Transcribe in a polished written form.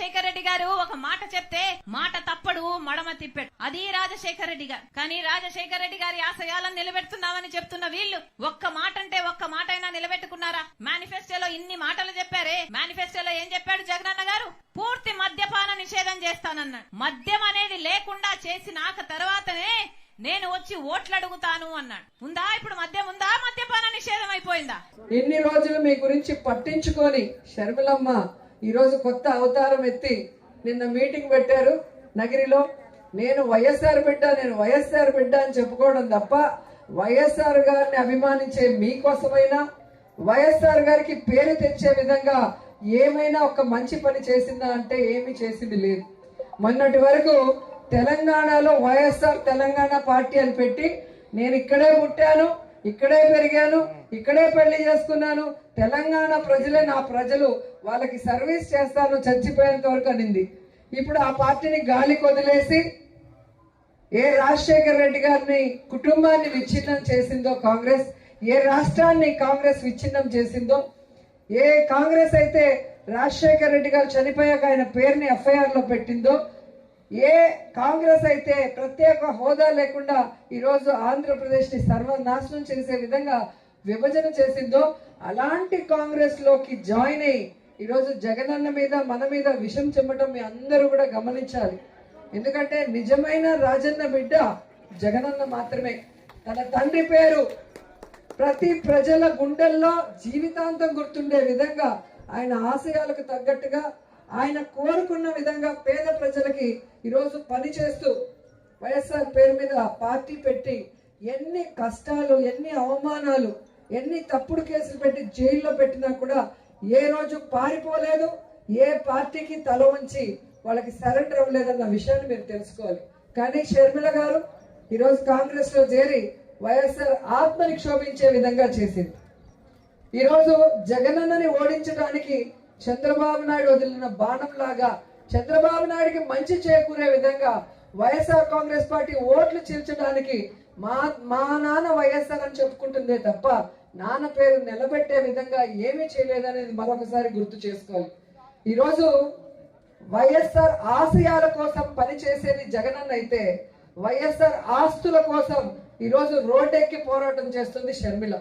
రాజశేఖర రెడ్డి గారు ఒక మాట చెప్తే మాట తప్పడు మడమ తిప్పాడు. అది రాజశేఖర రెడ్డి గారు. కానీ రాజశేఖర రెడ్డి గారి ఆశయాలను నిలబెడుతున్నామని చెప్తున్న వీళ్ళు ఒక్క మాట అంటే ఒక్క మాట అయినా నిలబెట్టుకున్నారా? మేనిఫెస్టోలో ఇన్ని మాటలు చెప్పారే, మేనిఫెస్టోలో ఏం చెప్పాడు జగనన్న గారు? పూర్తి మద్యపాన నిషేధం చేస్తానన్నాడు. మద్యం అనేది లేకుండా చేసినాక తర్వాతనే నేను వచ్చి ఓట్లు అడుగుతాను అన్నాడు. ఉందా ఇప్పుడు మద్యం ఉందా? మద్యపాన నిషేధం అయిపోయిందా? ఇన్ని రోజులు మీ గురించి పట్టించుకొని షర్మిలమ్మ ఈ రోజు కొత్త అవతారం ఎత్తి నిన్న మీటింగ్ పెట్టారు నగిరిలో. నేను వైఎస్ఆర్ బిడ్డ అని చెప్పుకోవడం తప్ప వైఎస్ఆర్ గారిని అభిమానించే మీకోసమైనా వైఎస్ఆర్ గారికి పేరు తెచ్చే విధంగా ఏమైనా ఒక మంచి పని చేసిందా అంటే ఏమీ చేసింది లేదు. మొన్నటి వరకు తెలంగాణలో వైఎస్ఆర్ తెలంగాణ పార్టీ అని పెట్టి నేను ఇక్కడే పుట్టాను, ఇక్కడే పెరిగాను, ఇక్కడే పెళ్లి చేసుకున్నాను, తెలంగాణ ప్రజలే నా ప్రజలు, వాళ్ళకి సర్వీస్ చేస్తాను చచ్చిపోయేంత వరకు అనింది. ఇప్పుడు ఆ పార్టీని గాలికి వదిలేసి ఏ రాజశేఖర రెడ్డి గారిని కుటుంబాన్ని విచ్ఛిన్నం చేసిందో కాంగ్రెస్, ఏ రాష్ట్రాన్ని కాంగ్రెస్ విచ్ఛిన్నం చేసిందో, ఏ కాంగ్రెస్ అయితే రాజశేఖర రెడ్డి గారు చనిపోయాక ఆయన పేరుని ఎఫ్ఐఆర్ లో పెట్టిందో, ఏ కాంగ్రెస్ అయితే ప్రత్యేక హోదా లేకుండా ఈరోజు ఆంధ్రప్రదేశ్ ని సర్వనాశనం చేసే విధంగా విభజన చేసిందో అలాంటి కాంగ్రెస్ లోకి జాయిన్ అయ్యి ఈరోజు జగనన్న మీద మన మీద విషం చెమ్మటం మీ అందరూ కూడా గమనించాలి. ఎందుకంటే నిజమైన రాజన్న బిడ్డ జగనన్న మాత్రమే. తన తండ్రి పేరు ప్రతి ప్రజల గుండెల్లో జీవితాంతం గుర్తుండే విధంగా ఆయన ఆశయాలకు తగ్గట్టుగా ఆయన కోరుకున్న విధంగా పేద ప్రజలకి ఈరోజు పని చేస్తూ వైఎస్ఆర్ పేరు మీద పార్టీ పెట్టి ఎన్ని కష్టాలు, ఎన్ని అవమానాలు, ఎన్ని తప్పుడు కేసులు పెట్టి జైల్లో పెట్టినా కూడా ఏ రోజు పారిపోలేదు, ఏ పార్టీకి తల వంచి వాళ్ళకి సరెండర్ అవ్వలేదన్న విషయాన్ని మీరు తెలుసుకోవాలి. కానీ షర్మిల గారు ఈరోజు కాంగ్రెస్ లో చేరి వైఎస్ఆర్ ఆత్మని క్షోభించే విధంగా చేసింది. ఈరోజు జగనన్నని ఓడించడానికి చంద్రబాబు నాయుడు వదిలిన బాణం లాగా చంద్రబాబు నాయుడికి మంచి చేకూరే విధంగా వైఎస్ఆర్ కాంగ్రెస్ పార్టీ ఓట్లు చీల్చడానికి మా నాన్న వైఎస్ఆర్ అని చెప్పుకుంటుందే తప్ప నాన్న పేరు నిలబెట్టే విధంగా ఏమీ చేయలేదనేది మరొకసారి గుర్తు చేసుకోవాలి. ఈరోజు వైఎస్ఆర్ ఆశయాల కోసం పనిచేసేది జగనన్న అయితే వైఎస్ఆర్ ఆస్తుల కోసం ఈరోజు రోడ్డెక్కి పోరాటం చేస్తుంది షర్మిల.